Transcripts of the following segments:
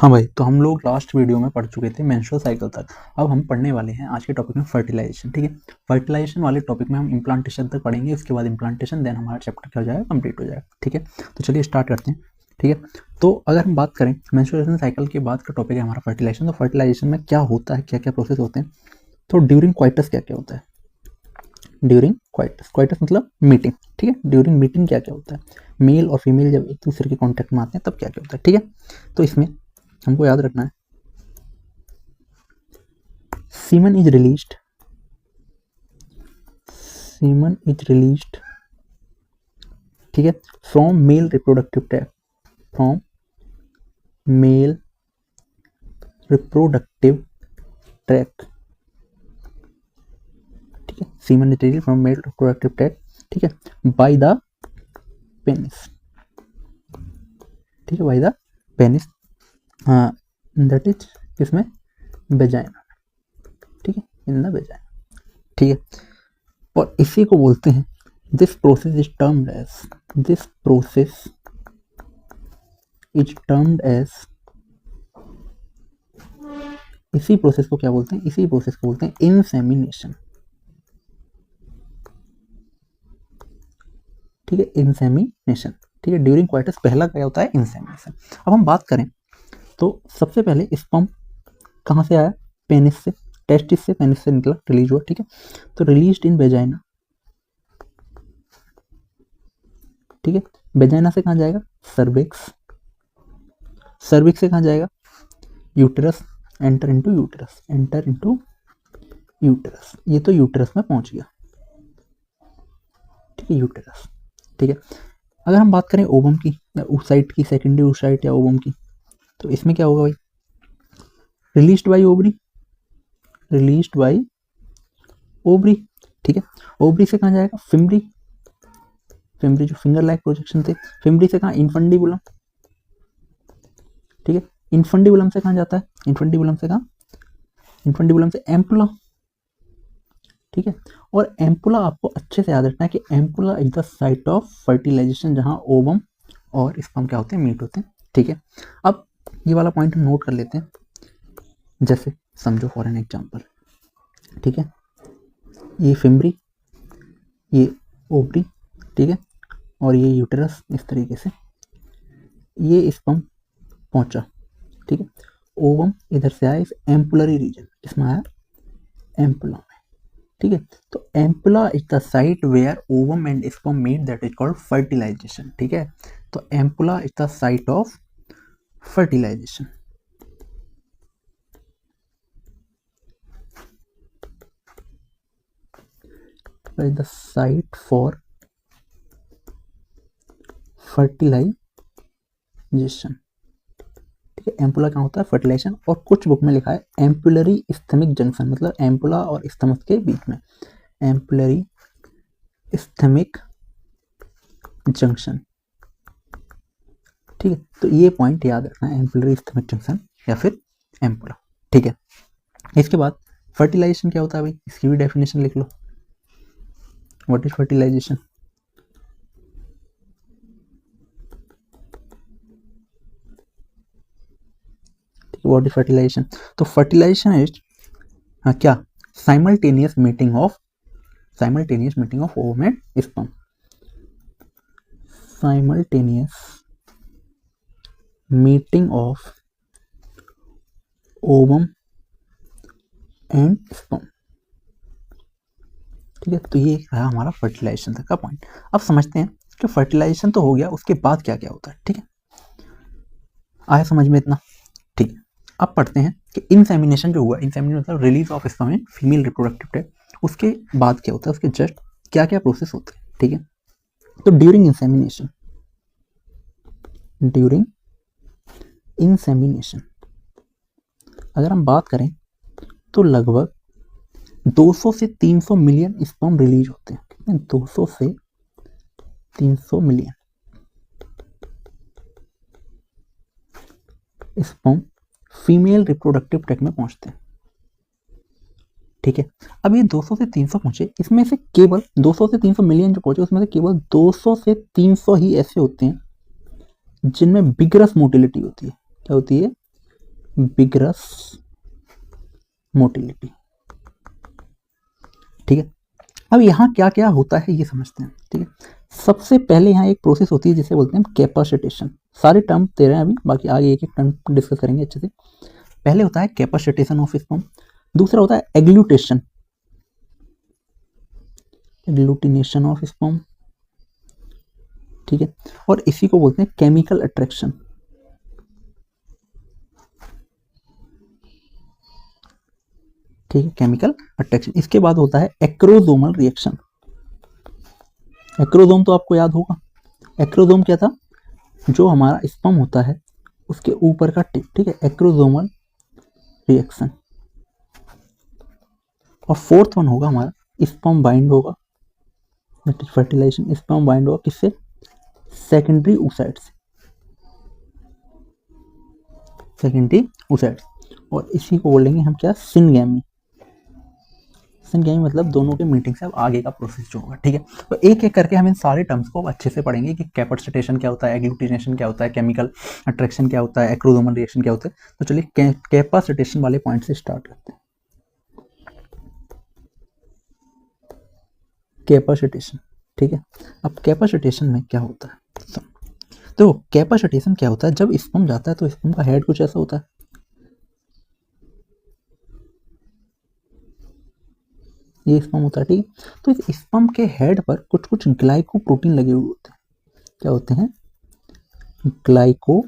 हाँ भाई, तो हम लोग लास्ट वीडियो में पढ़ चुके थे मेंस्ट्रुअल साइकिल तक। अब हम पढ़ने वाले हैं आज के टॉपिक में फर्टिलाइजेशन। ठीक है, फर्टिलाइजेशन वाले टॉपिक में हम इम्प्लांटेशन तक पढ़ेंगे, उसके बाद इम्प्लांटेशन, देन हमारा चैप्टर क्या हो जाएगा, कंप्लीट हो जाएगा। ठीक है, तो चलिए स्टार्ट करते हैं। ठीक है, तो अगर हम बात करें मेंस्ट्रुएशन साइकिल के बाद का टॉपिक है हमारा फर्टिलाइजेशन। तो फर्टिलाइजेशन में क्या होता है, क्या क्या प्रोसेस होते हैं, तो ड्यूरिंग क्वाइटस क्या क्या होता है, ड्यूरिंग क्वाइटस, क्वाइटस मतलब मीटिंग। ठीक है, ड्यूरिंग मीटिंग क्या क्या होता है, मेल और फीमेल जब एक दूसरे के कॉन्टेक्ट में आते हैं तब क्या क्या होता है। ठीक है, तो इसमें हमको याद रखना है, semen is released ठीक है, from male reproductive tract, from male reproductive tract. ठीक है, semen is released from male reproductive tract, ठीक है, by the penis। ठीक है, by the penis, that is इसमें वेजाइना। ठीक है, इन द वेजाइना। ठीक है, और इसी को बोलते हैं, this process is termed as, इसी प्रोसेस को क्या बोलते हैं, इसी प्रोसेस को बोलते हैं इंसेमिनेशन। ठीक है, इंसेमिनेशन। ठीक है, ड्यूरिंग क्वाइटस पहला क्या होता है, इंसेमिनेशन। अब हम बात करें तो सबसे पहले स्पर्म कहाँ से आया, पेनिस से, टेस्टिस से, पेनिस से निकला, रिलीज हुआ। ठीक है, तो रिलीज्ड इन वेजाइना। ठीक है, वेजाइना से कहाँ जाएगा, सर्विक्स, सर्विक्स से कहाँ जाएगा, uterus, enter into uterus, enter into uterus. ये तो यूटेरस में पहुंच गया। ठीक है, यूटेरस। ठीक है, अगर हम बात करें ओवम की, या oocyte की, सेकेंडरी oocyte या ओवम की, तो इसमें क्या होगा भाई, released by ovary, released by ovary. ठीक है, ओवरी से कहाँ जाएगा, फिमरी, फिमरी जो फिंगर लाइक प्रोजेक्शन थे, फिमरी से कहाँ, इनफंडिबुलम। ठीक है, इनफंडिबुलम से कहाँ जाता है, इनफंडिबुलम से कहाँ, इनफंडिबुलम से एम्पुला। ठीक है, और एम्पुला आपको अच्छे से याद रखना है कि ampulla is the site of fertilisation, जहां ओवम और स्पर्म क्या होते हैं, मीट होते हैं। ठीक है, अब ये वाला पॉइंट हम नोट कर लेते हैं, जैसे समझो फॉर एन एग्जांपल। ठीक है, ये फिमरी, ये ओवरी, ठीक है, और ये यूटेरस, इस तरीके से ये स्पर्म पहुंचा। ठीक है, ओवम इधर से आया, इस एम्पुलरी रीजन, इसमें आया एम्पुला में। ठीक है, तो ampulla is the site where ovum and sperm meet, that is called fertilisation. ठीक है, तो ampulla is the site of fertilisation. Is the site for fertilisation. ठीक है, एम्पुला क्या होता है, फर्टिलाइजेशन। और कुछ बुक में लिखा है एम्पुलरी स्थमिक जंक्शन, मतलब एम्पुला और स्थमक के बीच में, एम्पुलरी स्थमिक जंक्शन। ठीक है, तो ये पॉइंट याद रखना है, एम्पुलरी स्थमिक जंक्शन या फिर एम्पुला। ठीक है, इसके बाद फर्टिलाइजेशन क्या होता है भाई, इसकी भी डेफिनेशन लिख लो, what is fertilisation. What is fertilisation, तो फर्टिलाइजेशन इज क्या, simultaneous meeting of ovum and sperm, simultaneous meeting of ovum and sperm. ठीक है, तो ये रहा हमारा फर्टिलाइजेशन तक का पॉइंट। अब समझते हैं कि फर्टिलाइजेशन तो हो गया, उसके बाद क्या क्या होता है। ठीक है, आया समझ में इतना। ठीक है, अब पढ़ते हैं कि इंसेमिनेशन जो हुआ, इंसेमिनेशन मतलब release of sperm in female reproductive tract, उसके बाद क्या होता है, उसके जस्ट क्या क्या प्रोसेस होते हैं। ठीक है, तो ड्यूरिंग इंसेमिनेशन, अगर हम बात करें तो लगभग 200 से 300 मिलियन स्पर्म रिलीज होते हैं। कितने, 200 से 300 million sperm female reproductive tract में पहुंचते हैं। ठीक है, अब ये 200 से 300 पहुंचे, इसमें से केवल 200 से 300 मिलियन जो पहुंचे, उसमें से केवल 200 से 300 ही ऐसे होते हैं जिनमें बिगरस मोटिलिटी होती है। क्या होती है, बिगरस मोटिलिटी। ठीक है, अब यहाँ क्या क्या होता है ये समझते हैं। ठीक है, सबसे पहले यहाँ एक प्रोसेस होती है जिसे बोलते हैं कैपेसिटेशन। सारे टर्म दे रहे हैं अभी, बाकी आगे एक एक टर्म डिस्कस करेंगे अच्छे से। पहले होता है कैपेसिटेशन ऑफ स्पर्म, दूसरा होता है एग्लूटेशन, एग्लूटिनेशन ऑफ स्पर्म। ठीक है, और इसी को बोलते हैं केमिकल अट्रैक्शन। ठीक है, केमिकल अट्रैक्शन। इसके बाद होता है एक्रोसोमल रिएक्शन। एक्रोसोम तो आपको याद होगा, एक्रोसोम क्या था, जो हमारा स्पर्म होता है उसके ऊपर का टिप। ठीक है, एक्रोसोमल रिएक्शन। और फोर्थ वन होगा हमारा स्पर्म बाइंड होगा, फर्टिलाइजेशन। स्पर्म बाइंड होगा किससे, सेकेंडरी oocyte से, सेकेंडरी oocyte। और इसी को बोलेंगे हम क्या, सिनगैमी। सिनगैमी मतलब दोनों के मीटिंग से अब आगे का प्रोसेस जो होगा। ठीक है, तो एक एक करके हम इन सारे टर्म्स को अच्छे से पढ़ेंगे कि कैपेसिटेशन क्या होता है, एग्लूटिनेशन क्या होता है, केमिकल अट्रैक्शन क्या होता है, एक्रोसोमल रिएक्शन क्या होता है। तो चलिए कैपेसिटेशन वाले पॉइंट से स्टार्ट करते हैं। कैपेसिटेशन। ठीक है, अब कैपेसिटेशन में क्या होता है, तो कैपेसिटेशन क्या होता है, जब स्पर्म जाता है तो स्पर्म का हेड कुछ ऐसा होता है, ये स्पर्म होता है। ठीक है, तो इस स्पर्म के हेड पर कुछ कुछ ग्लाइकोप्रोटीन लगे हुए होते हैं। क्या होते हैं, ग्लाइकोप्रोटीन।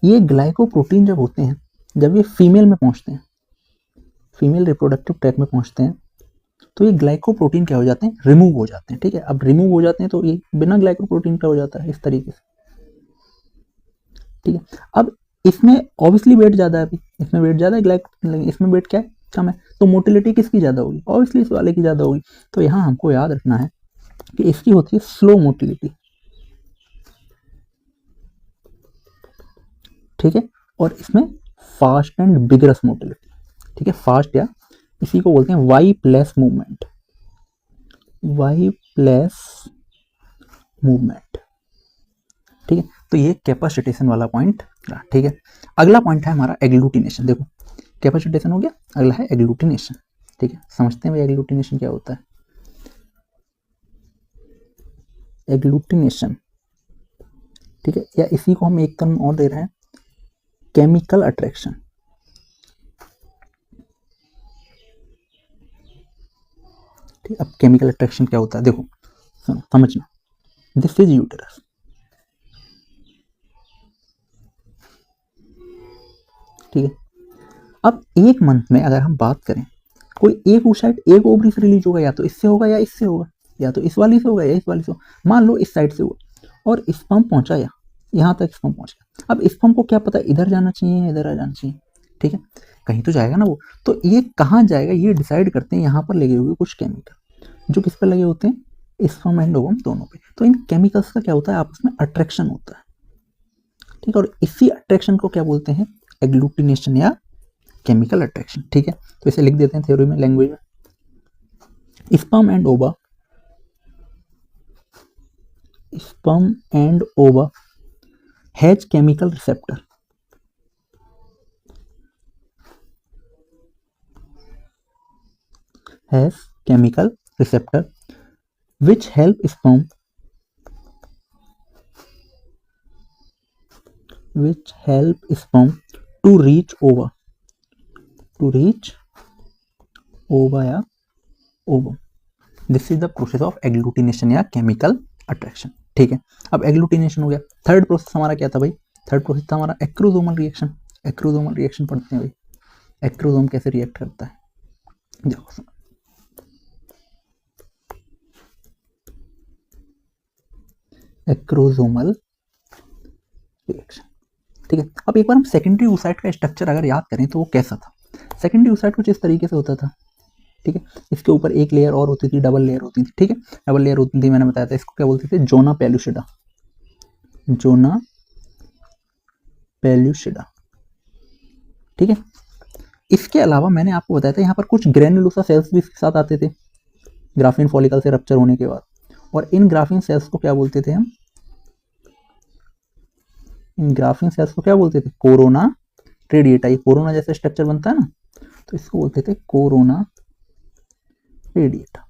ये ग्लाइकोप्रोटीन जब होते हैं, जब ये फीमेल में पहुंचते हैं, फीमेल रिप्रोडक्टिव ट्रैक में पहुंचते हैं, तो ये ग्लाइकोप्रोटीन क्या हो जाते हैं, रिमूव हो जाते हैं। ठीक है, अब रिमूव हो जाते हैं तो ये बिना ग्लाइकोप्रोटीन का हो जाता है इस तरीके से। ठीक है, अब इसमें ऑब्वियसली वेट ज्यादा है, अभी इसमें वेट ज्यादा है, ग्लाइकोप्रोटीन इसमें वेट क्या है, कम है, तो मोटिलिटी किसकी ज्यादा होगी, ऑब्वियसली इस वाले की ज्यादा होगी। तो यहाँ हमको याद रखना है कि इसकी होती है स्लो मोटिलिटी। ठीक है, और इसमें फास्ट एंड बिगरस मोटिलिटी। ठीक है, फास्ट या इसी को बोलते हैं Y plus movement, Y plus movement. ठीक है, तो ये कैपेसिटेशन वाला पॉइंट रहा। ठीक है, अगला पॉइंट है हमारा एग्लूटिनेशन। देखो कैपेसिटेशन हो गया, अगला है एग्लूटिनेशन। ठीक है, समझते हैं भाई एग्लूटिनेशन क्या होता है। एग्लूटिनेशन, ठीक है, या इसी को हम एक टर्म और दे रहे हैं, केमिकल अट्रैक्शन। ठीक, अब केमिकल अट्रैक्शन क्या होता है, देखो सुनो समझना, दिस इज यूटेरस। ठीक है, अब एक मंथ में अगर हम बात करें, कोई एक oocyte एक ओवरी से रिलीज होगा, या तो इससे होगा या इससे होगा, या तो इस वाली से होगा या इस वाली से होगा। मान लो इस साइड से हुआ और स्पर्म पहुंचा, या यहाँ तक स्पर्म पहुंच गया। अब स्पर्म को क्या पता इधर जाना चाहिए या इधर आ जाना चाहिए। ठीक है, कहीं तो जाएगा ना वो, तो ये कहाँ जाएगा ये डिसाइड करते हैं यहाँ पर लगे हुए कुछ केमिकल, जो किस पर लगे होते हैं, स्पर्म एंड ओवम दोनों पे। तो इन केमिकल्स का क्या होता है, आपस में अट्रैक्शन होता है। ठीक है, और इसी अट्रैक्शन को क्या बोलते हैं, एग्लूटिनेशन या केमिकल अट्रैक्शन। ठीक है, तो इसे लिख देते हैं थ्योरी में, लैंग्वेज में, स्पर्म एंड ओवा, स्पर्म एंड ओवा has chemical receptor, has chemical receptor which help sperm, which help sperm to reach ova, to reach ova या ovum. This is the process of agglutination या chemical attraction. ठीक है, अब agglutination हो गया। Third process हमारा क्या था भाई, थर्ड प्रोसेस था हमारा एक्रोसोमल रिएक्शन। एक्रोसोमल रिएक्शन पढ़ते हैं भाई, एक्रोसोम कैसे रिएक्ट करता है, देखो एक्रोसोमल रिएक्शन। ठीक है, अब एक बार हम सेकेंडरी oocyte का स्ट्रक्चर अगर याद करें तो वो कैसा था। सेकेंडरी oocyte कुछ इस तरीके से होता था। ठीक है, इसके ऊपर एक लेयर और होती थी, डबल लेयर होती थी। ठीक है, डबल लेयर होती थी, मैंने बताया था, इसको क्या बोलते थे, जोना पेलुसिडा, जोना पेलुसिडा। ठीक है, इसके अलावा मैंने आपको बताया था यहाँ पर कुछ ग्रेनुलोसा सेल्स भी इसके साथ आते थे ग्राफीन फॉलिकल से रप्चर होने के बाद, और इन ग्राफीन सेल्स को क्या बोलते थे हम, इन ग्राफिन सेल्स को क्या बोलते थे? Corona radiata. ये कोरोना जैसे स्ट्रक्चर बनता है ना, तो इसको बोलते थे कोरोना रेडिएटा।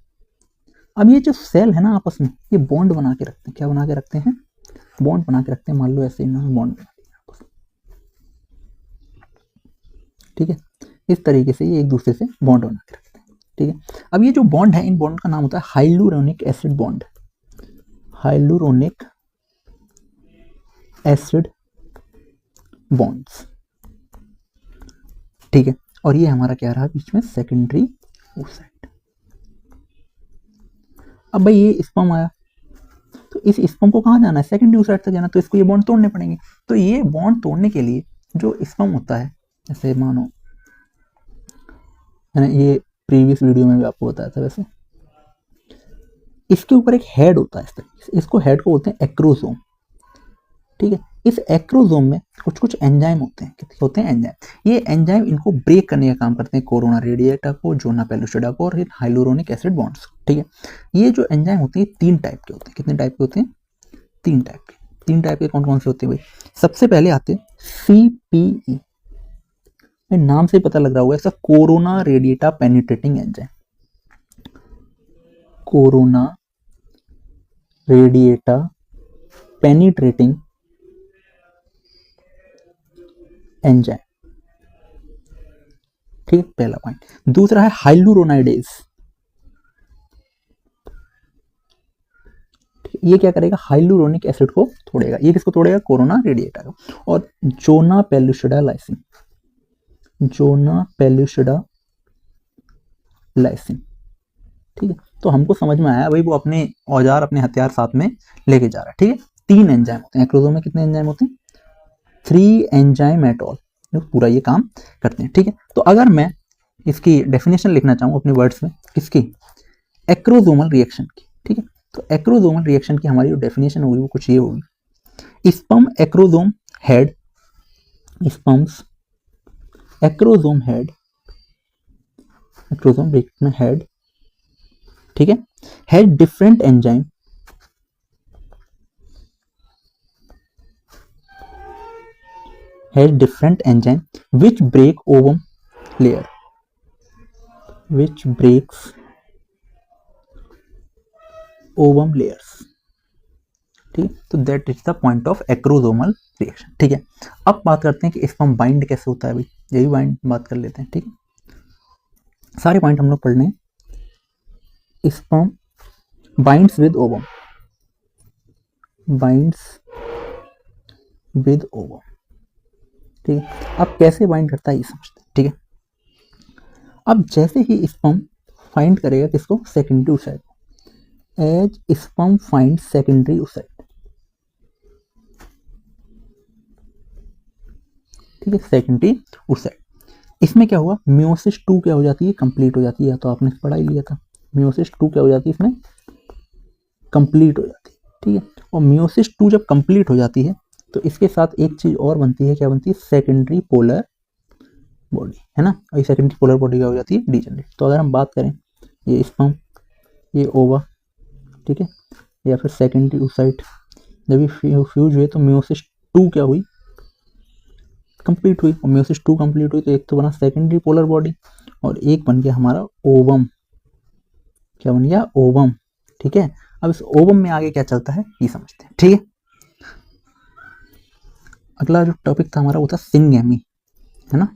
अब ये जो सेल है ना आपस में ये बॉन्ड बना के रखते हैं। क्या बना के रखते हैं? बॉन्ड बना के रखते हैं। मान लो ऐसे इन्होंने बॉन्ड बना दिया, ठीक है। इस तरीके से ये एक दूसरे से बॉन्ड बना के रखते हैं, ठीक है। अब ये जो बॉन्ड है, इन बॉन्ड का नाम होता है hyaluronic acid bond. Hyaluronic acid bonds, ठीक है। और ये हमारा क्या रहा बीच में? Secondary oocyte. अब भाई ये स्पर्म आया, तो इस स्पर्म को कहाँ जाना है? सेकेंडरी ओसाइट तक जाना, तो इसको ये बॉन्ड तोड़ने पड़ेंगे। तो ये बॉन्ड तोड़ने के लिए जो स्पर्म होता है, जैसे मानो, है ना, ये प्रीवियस वीडियो में भी आपको बताया था वैसे, इसके ऊपर एक हेड होता है इस तरीके से। इसको हेड को बोलते हैं एक्रोसोम, ठीक है। इस एक्रोसोम में कुछ कुछ एंजाइम होते हैं। कितने होते हैं? एंजाइम। ये एंजाइम इनको ब्रेक करने का काम करते हैं, कोरोना रेडिएटा को, जोना पेलुसिडा को और हाइलुरोनिक एसिड बॉन्ड्स, ठीक है। ये जो एंजाइम होते हैं 3 टाइप के होते हैं। कितने टाइप के होते हैं? 3 टाइप के। 3 टाइप के कौन कौन से होते हैं भाई? सबसे पहले आते हैं CPE। नाम से पता लग रहा होगा ऐसा, corona radiata penetrating enzyme. Corona radiata penetrating enzyme, ठीक है, पहला पॉइंट। दूसरा है हाइलुरोनाइडेज। ये क्या करेगा? हाइलुरोनिक एसिड को तोड़ेगा। ये किसको तोड़ेगा? कोरोना रेडिएटा को। और zona pellucida lysin, zona pellucida lysin, ठीक है। तो हमको समझ में आया भाई वो अपने औजार, अपने हथियार साथ में लेके जा रहा है, ठीक है। 3 एंजाइम होते हैं एक्रोसोम में। कितने एंजाइम होते हैं? 3 एंजाइम एट ऑल, जो पूरा ये काम करते हैं, ठीक है। तो अगर मैं इसकी डेफिनेशन लिखना चाहूँ अपने वर्ड्स में, किसकी? एक्रोसोमल रिएक्शन की, ठीक है। तो एक्रोसोमल रिएक्शन की हमारी जो डेफिनेशन होगी वो कुछ ये होगी। Sperm acrosome head, sperms acrosome head, acrosome bracket में हेड, ठीक है, had different enzyme, had different enzyme which break ovum layer, which breaks ovum layers, ठीक है। तो that is the point of acrosomal reaction, ठीक है। अब बात करते हैं कि स्पर्म बाइंड कैसे होता है भाई, यही बाइंड बात कर लेते हैं, ठीक है। सारे पॉइंट हम लोग पढ़ लें। Sperm binds with ovum, binds with ovum, ठीक है। अब कैसे बाइंड करता है ये समझते हैं, ठीक है। अब जैसे ही स्पर्म फाइंड करेगा किसको? Secondary oocyte, as sperm find secondary oocyte, ठीक है, सेकेंडरी ओसाइट। इसमें क्या हुआ? मियोसिस 2 क्या हो जाती है? कंप्लीट हो जाती है। तो आपने पढ़ा ही लिया था, मियोसिस 2 क्या हो जाती है? इसमें कंप्लीट हो जाती है, ठीक है। और मियोसिस 2 जब कंप्लीट हो जाती है तो इसके साथ एक चीज और बनती है। क्या बनती है? सेकेंडरी पोलर बॉडी, है ना। और ये सेकेंडरी पोलर बॉडी क्या हो जाती है? डीजनरेट। तो अगर हम बात करें, ये स्पर्म, ये ओवा, ठीक है, या फिर सेकेंडरी ओसाइट जब ये फ्यूज हुए तो मियोसिस 2 क्या हुई? कंप्लीट हुई। और मियोसिस 2 कंप्लीट हुई तो एक तो बना सेकेंडरी पोलर बॉडी और एक बन गया हमारा ओवम। क्या बन गया? ओवम, ठीक है। अब इस ओवम में आगे क्या चलता है ये समझते हैं, ठीक है। अगला जो टॉपिक था हमारा वो था सिनगैमी, है ना,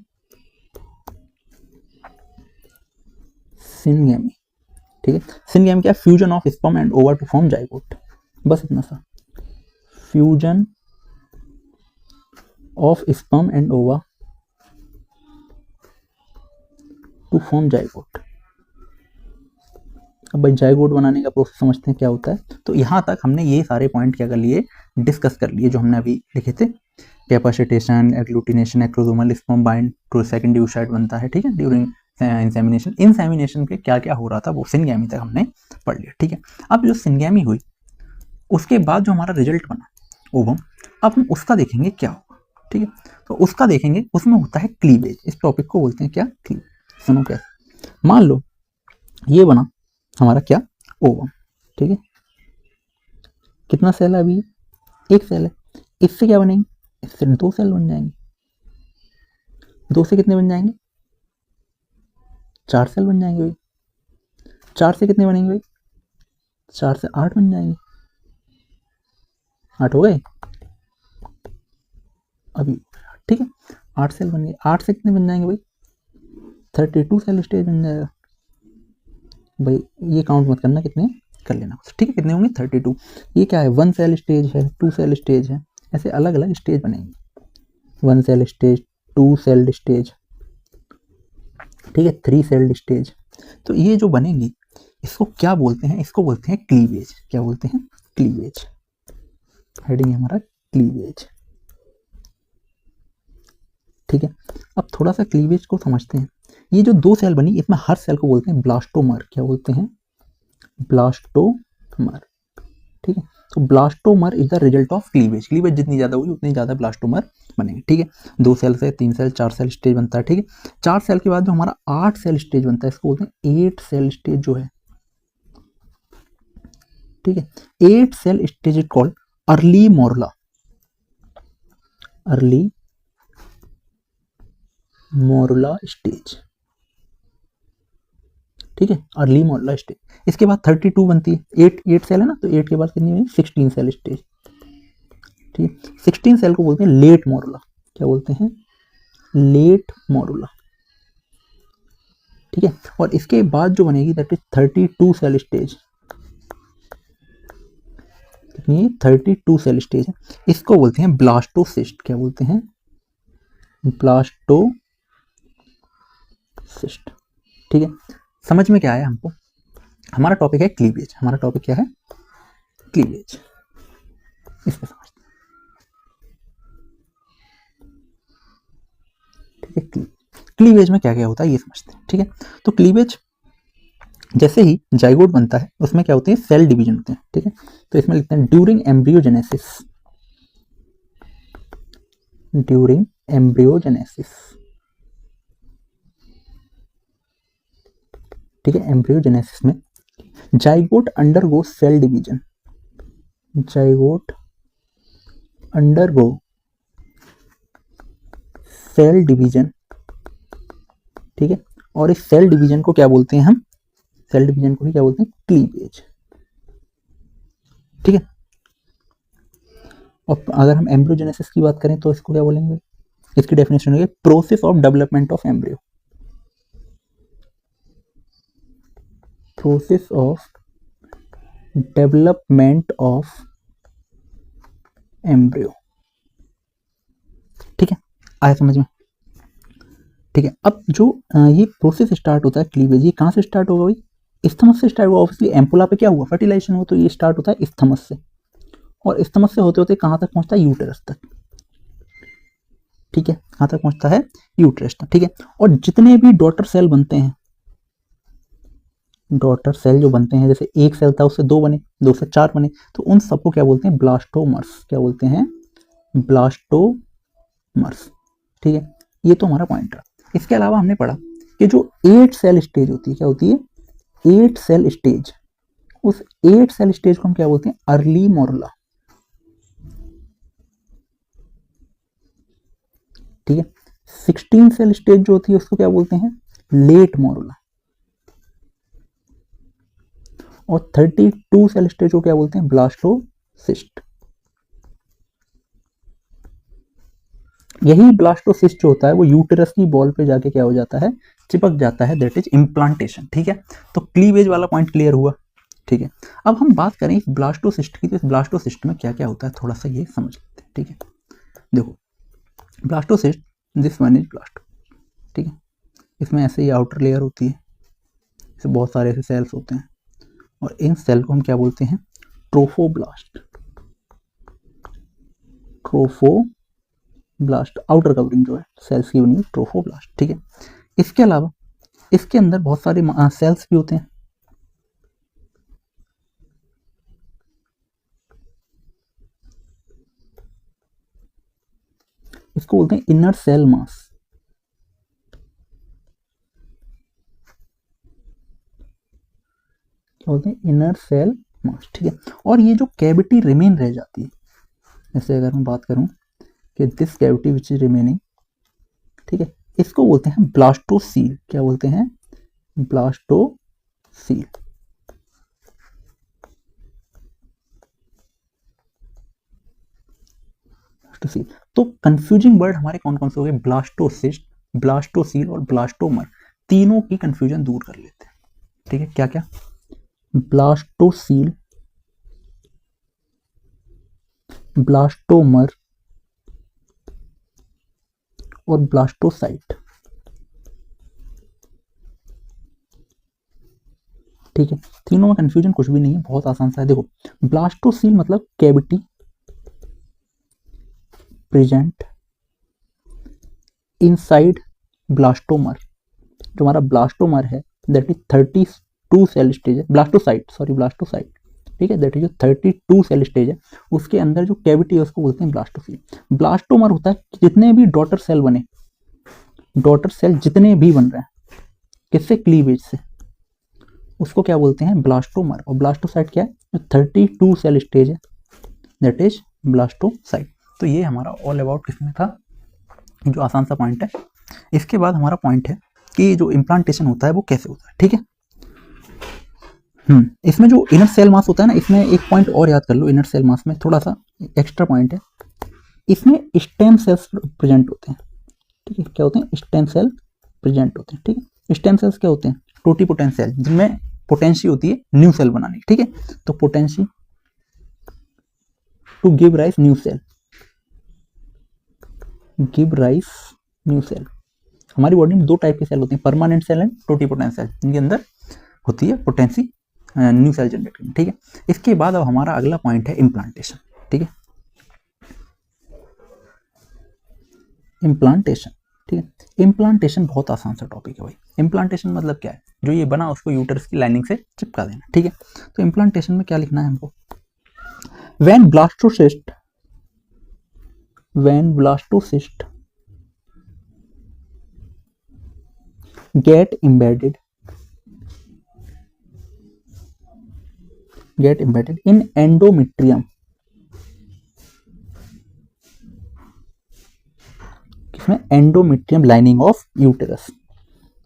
सिनगैमी, ठीक है। सिनगैमी क्या? फ्यूजन ऑफ स्पर्म एंड ओवा टू फॉर्म जाइगोट, बस इतना सा। फ्यूजन ऑफ स्पर्म एंड ओवा टू फॉर्म जाइगोट। अब भाई जाइगोट बनाने का प्रोसेस समझते हैं क्या होता है। तो यहाँ तक हमने ये सारे पॉइंट क्या कर लिए? डिस्कस कर लिए, जो हमने अभी लिखे थे। Capacitation, agglutination, acrosomal sperm bind to secondary oocyte बनता है, ठीक है, ड्यूरिंग इंसेमिनेशन। इंसेमिनेशन के क्या क्या हो रहा था वो सिनगैमी तक हमने पढ़ लिया, ठीक है। अब जो सिनगैमी हुई उसके बाद जो हमारा रिजल्ट बना ओवम, अब हम उसका देखेंगे क्या होगा, ठीक है। तो उसका देखेंगे, उसमें होता है क्लीवेज। इस टॉपिक को बोलते हैं क्या? क्लीवेज। सुनो कैसे। मान लो ये बना हमारा क्या? ओवम, ठीक है। कितना सेल है अभी? एक सेल है। इससे क्या बनेगी? इससे 2 सेल बन जाएंगे, 2 से कितने बन जाएंगे, 4 सेल बन जाएंगे भाई, 4 से कितने बनेंगे भाई, 4 से 8 बन जाएंगे, 8 हो गए अभी, ठीक है, 8 सेल बन गए, 8 से कितने बन जाएंगे भाई, 32 सेल स्टेज बन जाएगा भाई, ये काउंट मत करना, कितने कर लेना, ठीक है, कितने होंगे 32। ये क्या है, 1 सेल स्टेज है, 2 सेल स्टेज है, ऐसे अलग अलग स्टेज बनेंगे, 1 सेल स्टेज, 2 सेल स्टेज, ठीक है, 3 सेल स्टेज। तो ये जो बनेंगी इसको क्या बोलते हैं, इसको बोलते हैं क्लीवेज, क्या बोलते हैं, क्लीवेज, हेडिंग है हमारा क्लीवेज, ठीक है। अब थोड़ा सा क्लीवेज को समझते हैं, ये जो 2 सेल बनी इसमें हर सेल को बोलते हैं ब्लास्टोमर, क्या बोलते हैं, ब्लास्टोमर, ठीक है। तो blastomere is the result of cleavage, cleavage जितनी ज्यादा होगी उतनी ज्यादा ब्लास्टोमर बनेंगे, ठीक है। 2 सेल से 3 सेल 4 सेल स्टेज बनता है, ठीक है। 4 सेल के बाद जो हमारा 8 सेल स्टेज बनता है इसको बोलते हैं 8 सेल स्टेज जो है, ठीक है। 8 cell stage is called early morula, early morula stage, ठीक है, अर्ली मोरला स्टेज। इसके बाद 32 बनती है, 8 सेल है ना, तो 8 के बाद कितनी बनी, 16 सेल स्टेज, ठीक है। 16 सेल को बोलते हैं लेट मोरला, क्या बोलते हैं, लेट मोरला, ठीक है। और इसके बाद जो बनेगी दैट इज 32 सेल स्टेज, कितनी, 32 सेल स्टेज है, इसको बोलते हैं ब्लास्टोसिस्ट, क्या बोलते हैं, ब्लास्टोसिस्ट, ठीक है। समझ में क्या आया हमको, हमारा टॉपिक है क्लीवेज, हमारा टॉपिक क्या है, क्लीवेज, इसको समझते हैं, ठीक है। क्लीवेज में क्या क्या होता है ये समझते हैं, ठीक है। तो क्लीवेज जैसे ही जाइगोट बनता है उसमें क्या होते हैं, सेल डिवीजन होते हैं, ठीक है। तो इसमें लिखते हैं ड्यूरिंग एम्ब्रियोजेनेसिस, ड्यूरिंग एम्ब्रियोजेनेसिस, ठीक है। एम्ब्रियोजेनेसिस में zygote undergo cell division, zygote undergo cell division, ठीक है। और इस सेल डिवीजन को क्या बोलते हैं हम, सेल डिवीजन को ही क्या बोलते हैं, क्लीवेज, ठीक है। और अगर हम एम्ब्रियोजेनेसिस की बात करें तो इसको क्या बोलेंगे, इसकी डेफिनेशन है process of development of embryo, process of development of embryo, ठीक है, आया समझ में, ठीक है। अब जो ये प्रोसेस स्टार्ट होता है क्लीवेज, ये कहाँ से स्टार्ट होगा भाई, इस्थमस से स्टार्ट हुआ, ऑब्वियसली एम्पुला पे क्या हुआ, फर्टिलाइजेशन हुआ, तो ये स्टार्ट होता है इस्थमस से, और इस्थमस से होते होते कहाँ तक पहुंचता है, यूटेरस तक, ठीक है, कहाँ तक पहुंचता है, यूटेरस तक, ठीक है। और जितने भी डॉटर सेल बनते हैं, डॉटर सेल जो बनते हैं, जैसे एक सेल था उससे 2 बने, 2 से 4 बने, तो उन सबको क्या बोलते हैं, ब्लास्टोमर्स, क्या बोलते हैं, ब्लास्टोमर्स, ठीक है। ये तो हमारा पॉइंट रहा। इसके अलावा हमने पढ़ा कि जो 8 सेल स्टेज होती है, क्या होती है, 8 सेल स्टेज, उस 8 सेल स्टेज को हम क्या बोलते हैं, अर्ली मोरला, ठीक है। 16 सेल स्टेज जो होती है उसको क्या बोलते हैं, लेट मोरला, और 32 सेल स्टेज को क्या बोलते हैं, ब्लास्टोसिस्ट। यही ब्लास्टोसिस्ट जो होता है वो यूटेरस की बॉल पे जाके क्या हो जाता है, चिपक जाता है, दैट इज इम्प्लांटेशन, ठीक है। तो क्लीवेज वाला पॉइंट क्लियर हुआ, ठीक है। अब हम बात करें इस ब्लास्टोसिस्ट की, तो इस ब्लास्टोसिस्ट में क्या क्या होता है थोड़ा सा ये समझ लेते हैं, ठीक है। देखो ब्लास्टोसिस्ट, दिस वन इज ब्लास्टो, ठीक है। इसमें ऐसे ही आउटर लेयर होती है, इसमें बहुत सारे ऐसे सेल्स होते हैं, और इन सेल को हम क्या बोलते हैं, ट्रोफोब्लास्ट, ट्रोफोब्लास्ट, आउटर कवरिंग जो है सेल्स की बनी ट्रोफोब्लास्ट, ठीक है। इसके अलावा इसके अंदर बहुत सारे सेल्स भी होते हैं, इसको बोलते हैं इनर सेल मास, क्या बोलते हैं, इनर सेल मास, ठीक है। और ये जो कैविटी रिमेन रह जाती है, जैसे अगर मैं बात करूं कि this cavity which is remaining, ठीक है, इसको बोलते हैं ब्लास्टोसील। क्या बोलते हैं? ब्लास्टोसील। तो कंफ्यूजिंग वर्ड हमारे कौन कौन से हो गए? ब्लास्टोसिस्ट, ब्लास्टोसील और ब्लास्टोमर। तीनों की कंफ्यूजन दूर कर लेते हैं, ठीक है। क्या क्या? ब्लास्टोसील, ब्लास्टोमर और ब्लास्टोसाइट, ठीक है। तीनों में कंफ्यूजन कुछ भी नहीं है, बहुत आसान सा है। देखो, ब्लास्टोसील मतलब कैविटी प्रेजेंट इनसाइड ब्लास्टोमर। जो हमारा ब्लास्टोमर है दैट इज 32 सेल स्टेज है, ब्लास्टोसाइट, सॉरी ब्लास्टोसाइट, ठीक है, दैट इज जो 32 सेल स्टेज है, उसके अंदर जो कैविटी है उसको बोलते हैं ब्लास्टोसील। ब्लास्टोमर होता है जितने भी डॉटर सेल बने, डॉटर सेल जितने भी बन रहे हैं, किससे? क्लीवेज से, उसको क्या बोलते हैं? ब्लास्टोमर। और ब्लास्टोसाइट क्या है? जो 32 सेल स्टेज है दैट इज ब्लास्टोसाइट। तो ये हमारा ऑल अबाउट किसमें था, जो आसान सा पॉइंट है। इसके बाद हमारा पॉइंट है कि जो इम्प्लांटेशन होता है वो कैसे होता है, ठीक है। इसमें जो इनर सेल मास होता है ना, इसमें एक पॉइंट और याद कर लो, इनर सेल मास में थोड़ा सा एक्स्ट्रा पॉइंट है, इसमें स्टेम सेल्स प्रेजेंट होते हैं, ठीक है। क्या होते हैं? स्टेम सेल प्रेजेंट होते हैं, ठीक है। स्टेम सेल्स क्या होते हैं? टोटीपोटेंट सेल, जिनमें पोटेंसी होती है न्यू सेल बनाने की, ठीक है। तो potency to give rise new cell, give rise new cell. हमारी बॉडी में दो टाइप के सेल होते हैं, permanent cell and totipotent cell, जिनके अंदर होती है पोटेंसी न्यू सेल जनरेट करने, ठीक है। इसके बाद अब हमारा अगला पॉइंट है इम्प्लांटेशन, ठीक है। इम्प्लांटेशन, ठीक है। इम्प्लांटेशन बहुत आसान सा टॉपिक है भाई। इम्प्लांटेशन मतलब क्या है? जो ये बना उसको यूटरस की लाइनिंग से चिपका देना, ठीक है। तो इम्प्लांटेशन में क्या लिखना है हमको? When blastocyst, when blastocyst get embedded in endometrium, किसमें? Endometrium lining of uterus.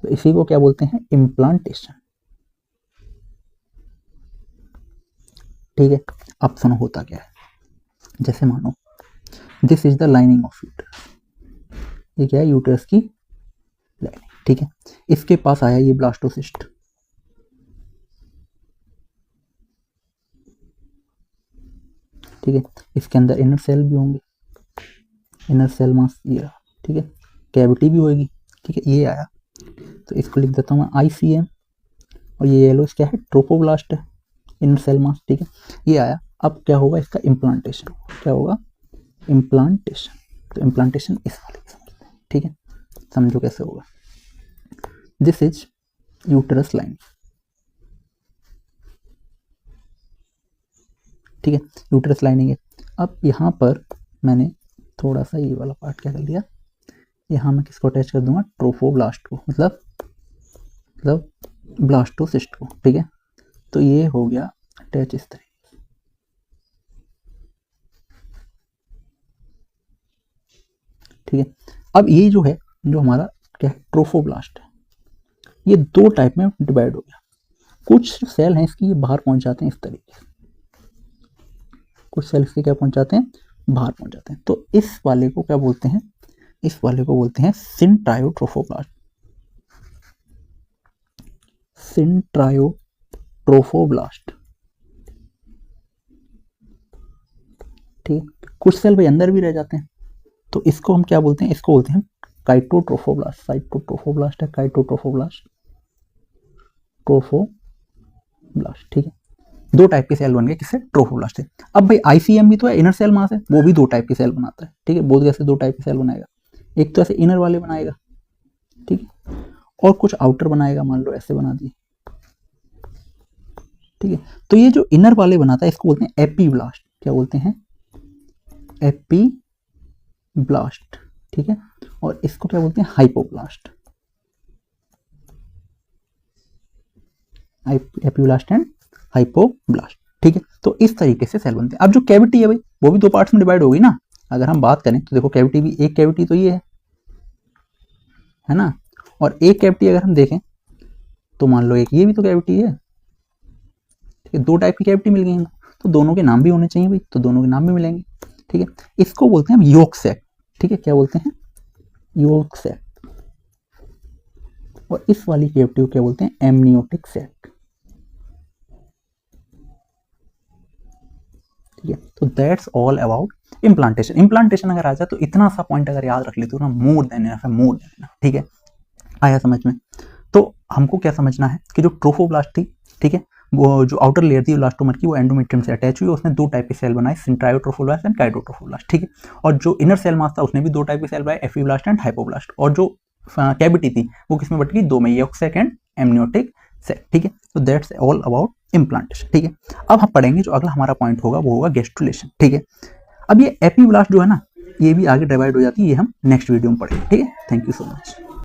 तो इसी को क्या बोलते हैं? इम्प्लांटेशन, ठीक है। अब सुनो होता क्या है। जैसे मानो this is the lining of uterus, ये क्या है? यूटेरस की लाइनिंग, ठीक है। इसके पास आया ये ब्लास्टोसिस्ट, ठीक है। इसके अंदर इनर सेल भी होंगे, इनर सेल मास ये रहा, ठीक है। कैविटी भी होगी, ठीक है। ये आया, तो इसको लिख देता हूँ मैं ICM, और ये येलो क्या है? ट्रोफोब्लास्ट है, इनर सेल मास, ठीक है। ये आया। अब क्या होगा? इसका इम्प्लांटेशन। क्या होगा? इम्प्लांटेशन। तो इम्प्लांटेशन इस वाले की समझते हैं, ठीक है। समझो कैसे होगा। दिस इज यूटरस लाइन, ठीक है। यूटरस लाइनिंग है। अब यहाँ पर मैंने थोड़ा सा ये वाला पार्ट क्या कर लिया, यहाँ मैं किसको अटैच कर दूंगा? ट्रोफोब्लास्ट को, मतलब ब्लास्टोसिस्ट को, ठीक है। तो ये हो गया अटैच इस तरीके से, ठीक है। अब ये जो है, जो हमारा क्या है? ट्रोफोब्लास्ट है। ये दो टाइप में डिवाइड हो गया। कुछ सेल हैं इसकी, ये बाहर पहुंच जाते हैं इस तरीके से, कुछ सेल इसके क्या पहुंच जाते हैं? बाहर पहुंच जाते हैं। तो इस वाले को क्या बोलते हैं? इस वाले को बोलते हैं सिंट्रायोट्रोफोब्लास्ट, सिंट्रायोट्रोफोब्लास्ट, ठीक है। कुछ सेल भाई अंदर भी रह जाते हैं, तो इसको हम क्या बोलते हैं? इसको बोलते हैं काइटोट्रोफोब्लास्ट, साइटोट्रोफोब्लास्ट है, काइटोट्रोफोब्लास्ट, ट्रोफोब्लास्ट, ठीक है। दो टाइप के सेल बन गए, किससे? ट्रोफोब्लास्ट से। अब भाई ICM भी तो है, इनर सेल मास है, वो भी दो टाइप के सेल बनाता है, ठीक है। बोध कैसे दो टाइप के सेल बनाएगा? एक तो ऐसे इनर वाले बनाएगा, ठीक है, और कुछ आउटर बनाएगा, मान लो ऐसे बना दिए, ठीक है। तो ये जो इनर वाले बनाता है इसको बोलते हैं एपीब्लास्ट। क्या बोलते हैं? एपीब्लास्ट, ठीक है। और इसको क्या बोलते हैं? हाइपोब्लास्ट, एपीब्लास्ट एंड हाइपोब्लास्ट, ठीक है। तो इस तरीके से सेल बनते हैं। अब जो कैविटी है भाई, वो भी दो पार्ट्स में डिवाइड हो गई ना, अगर हम बात करें तो देखो कैविटी भी, एक कैविटी तो ये है ना, और एक कैविटी अगर हम देखें तो मान लो एक ये भी तो कैविटी है, ठीक है, दो टाइप की कैविटी मिल गई, तो दोनों के नाम भी होने चाहिए भाई, तो दोनों के नाम भी मिलेंगे, ठीक है। इसको बोलते हैं हम योक सैक, ठीक है, क्या बोलते हैं, योक सैक। और इस वाली कैविटी को क्या बोलते हैं, एमनियोटिक सैक, ठीक है। तो that's all about implantation. Implantation अगर आ जाए तो इतना सा पॉइंट अगर याद रख लेते हो ना, मोर देन इनफ है, मोर देन इनफ, ठीक है। आया समझ में। तो हमको क्या समझना है कि जो ट्रोफोब्लास्ट थी, ठीक है, वो जो आउटर लेयर थी इलास्टोमर की, वो एंडोमेट्रियम से अटैच हुई, उसने दो टाइप के सेल बनाए, सेंट्रायोट्रोफोब्लास्ट एंड काइटोट्रोफोब्लास्ट, ठीक है। और जो इनर सेल मास था उसने भी दो टाइप के सेल बनाए, एफिब्लास्ट एंड हाइपोब्लास्ट। और जो कैविटी थी वो किसमें बट गई, दो में, yolk sac and amniotic sac, ठीक है। तो दैट्स ऑल अबाउट इम्प्लांटेशन, ठीक है। अब हम पढ़ेंगे जो अगला हमारा पॉइंट होगा वो होगा गैस्ट्रुलेशन, ठीक है। अब ये एपिब्लास्ट जो है ना, ये भी आगे डिवाइड हो जाती है, ये हम नेक्स्ट वीडियो में पढ़ेंगे, ठीक है। Thank you so much.